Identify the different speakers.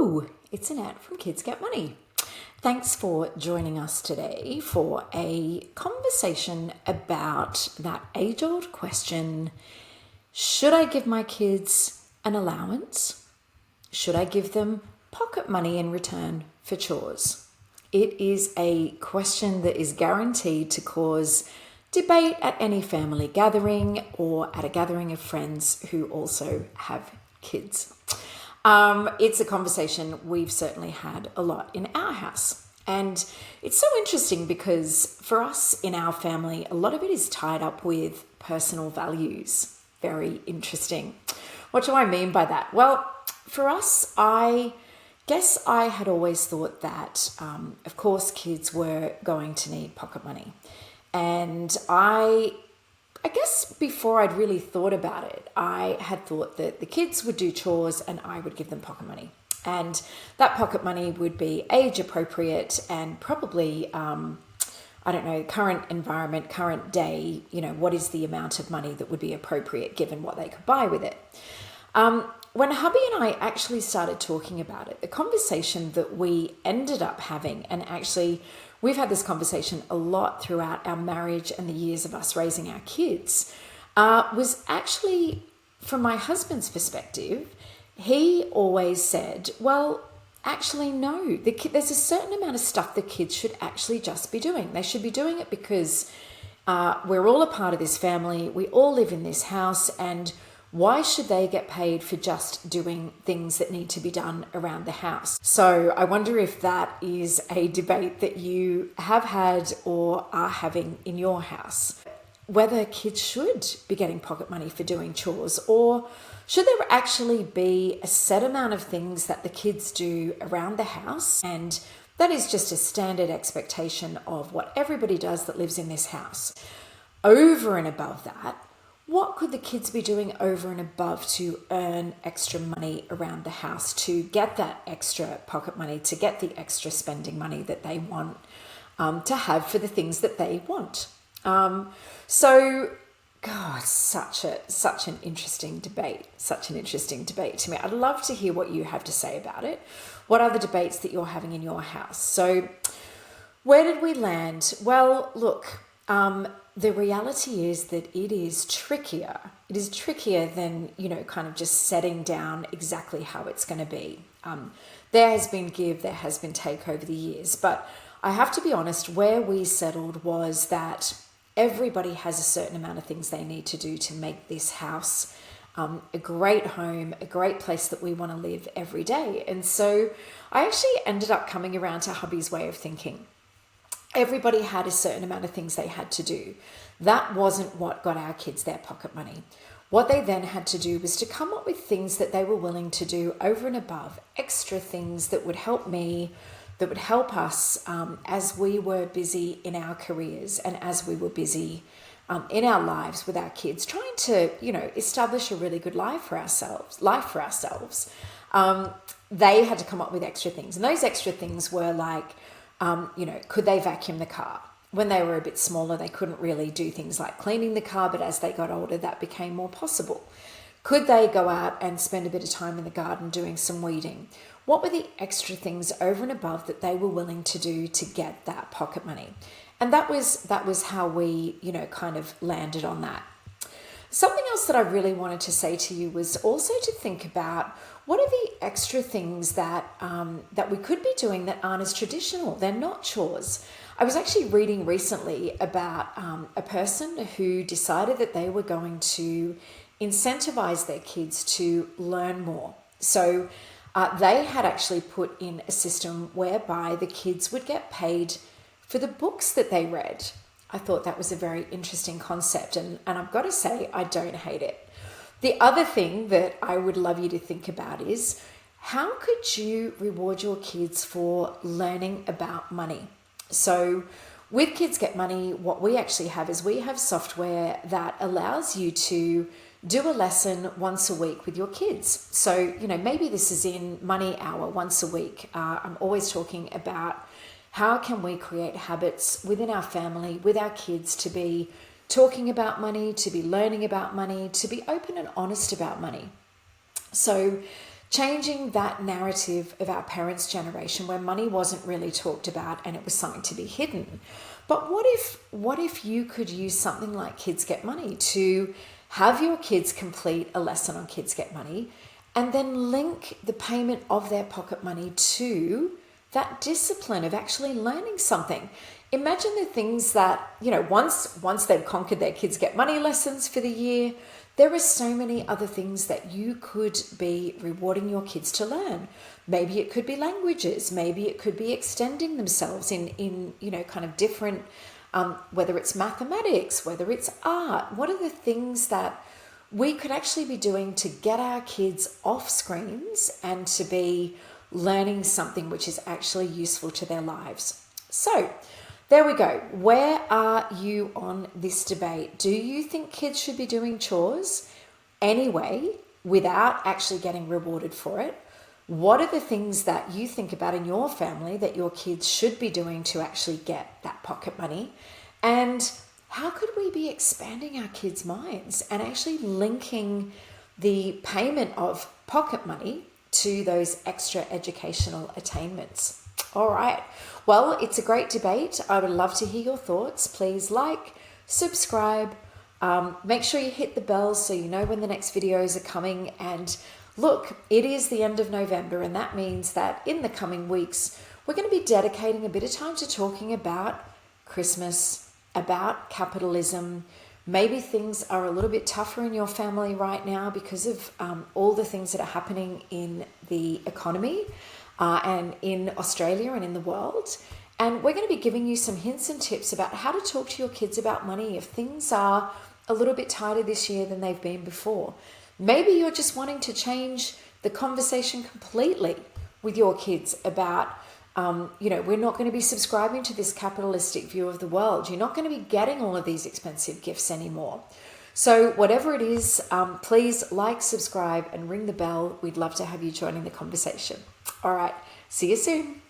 Speaker 1: Hello, it's Annette from Kids Get Money. Thanks for joining us today for a conversation about that age-old question, should I give my kids an allowance? Should I give them pocket money in return for chores? It is a question that is guaranteed to cause debate at any family gathering or at a gathering of friends who also have kids. It's a conversation we've certainly had a lot in our house. And it's so interesting because for us in our family, a lot of it is tied up with personal values. Very interesting. What do I mean by that? Well, for us, I guess I had always thought that, of course, kids were going to need pocket money. And I guess before I'd really thought about it, I had thought that the kids would do chores and I would give them pocket money. And that pocket money would be age appropriate and probably, current environment, current day, what is the amount of money that would be appropriate given what they could buy with it. When hubby and I actually started talking about it, the conversation that we ended up having, and actually we've had this conversation a lot throughout our marriage and the years of us raising our kids, was actually, from my husband's perspective, he always said, well, actually, no, there's a certain amount of stuff the kids should actually just be doing. They should be doing it because we're all a part of this family. We all live in this house, and why should they get paid for just doing things that need to be done around the house? So I wonder if that is a debate that you have had or are having in your house, whether kids should be getting pocket money for doing chores, or should there actually be a set amount of things that the kids do around the house, and that is just a standard expectation of what everybody does that lives in this house. Over and above that, what could the kids be doing over and above to earn extra money around the house, to get that extra pocket money, to get the extra spending money that they want to have for the things that they want? Such an interesting debate to me. I'd love to hear what you have to say about it. What are the debates that you're having in your house? So where did we land? Well, look, the reality is that it is trickier. It is trickier than, kind of just setting down exactly how it's going to be. There has been give, there has been take over the years. But I have to be honest, where we settled was that everybody has a certain amount of things they need to do to make this house a great home, a great place that we want to live every day. And so I actually ended up coming around to hubby's way of thinking. Everybody had a certain amount of things they had to do. That wasn't what got our kids their pocket money. What they then had to do was to come up with things that they were willing to do over and above, extra things that would help me, that would help us as we were busy in our careers and as we were busy in our lives with our kids, trying to, establish a really good life for ourselves. They had to come up with extra things. And those extra things were like, could they vacuum the car? When they were a bit smaller, they couldn't really do things like cleaning the car, but as they got older, that became more possible. Could they go out and spend a bit of time in the garden doing some weeding? What were the extra things over and above that they were willing to do to get that pocket money? And that was how we, kind of landed on that. Something else that I really wanted to say to you was also to think about what are the extra things that we could be doing that aren't as traditional. They're not chores. I was actually reading recently about a person who decided that they were going to incentivize their kids to learn more. So they had actually put in a system whereby the kids would get paid for the books that they read. I thought that was a very interesting concept, and I've got to say, I don't hate it. The other thing that I would love you to think about is, how could you reward your kids for learning about money? So with Kids Get Money, what we actually have is we have software that allows you to do a lesson once a week with your kids. So, maybe this is in Money Hour once a week. I'm always talking about how can we create habits within our family, with our kids, to be talking about money, to be learning about money, to be open and honest about money. So changing that narrative of our parents' generation where money wasn't really talked about and it was something to be hidden. But what if you could use something like Kids Get Money to have your kids complete a lesson on Kids Get Money and then link the payment of their pocket money to that discipline of actually learning something. Imagine the things that, once they've conquered their Kids Get Money lessons for the year, there are so many other things that you could be rewarding your kids to learn. Maybe it could be languages. Maybe it could be extending themselves in kind of different, whether it's mathematics, whether it's art. What are the things that we could actually be doing to get our kids off screens and to be learning something which is actually useful to their lives? So there we go. Where are you on this debate? Do you think kids should be doing chores anyway without actually getting rewarded for it? What are the things that you think about in your family that your kids should be doing to actually get that pocket money? And how could we be expanding our kids' minds and actually linking the payment of pocket money to those extra educational attainments? All right. Well, it's a great debate. I would love to hear your thoughts. Please like, subscribe, make sure you hit the bell so you know when the next videos are coming. And look, it is the end of November, and that means that in the coming weeks, we're going to be dedicating a bit of time to talking about Christmas, about capitalism. Maybe things are a little bit tougher in your family right now because of all the things that are happening in the economy and in Australia and in the world. And we're going to be giving you some hints and tips about how to talk to your kids about money if things are a little bit tighter this year than they've been before. Maybe you're just wanting to change the conversation completely with your kids about, we're not going to be subscribing to this capitalistic view of the world. You're not going to be getting all of these expensive gifts anymore. So whatever it is, please like, subscribe, and ring the bell. We'd love to have you joining the conversation. All right. See you soon.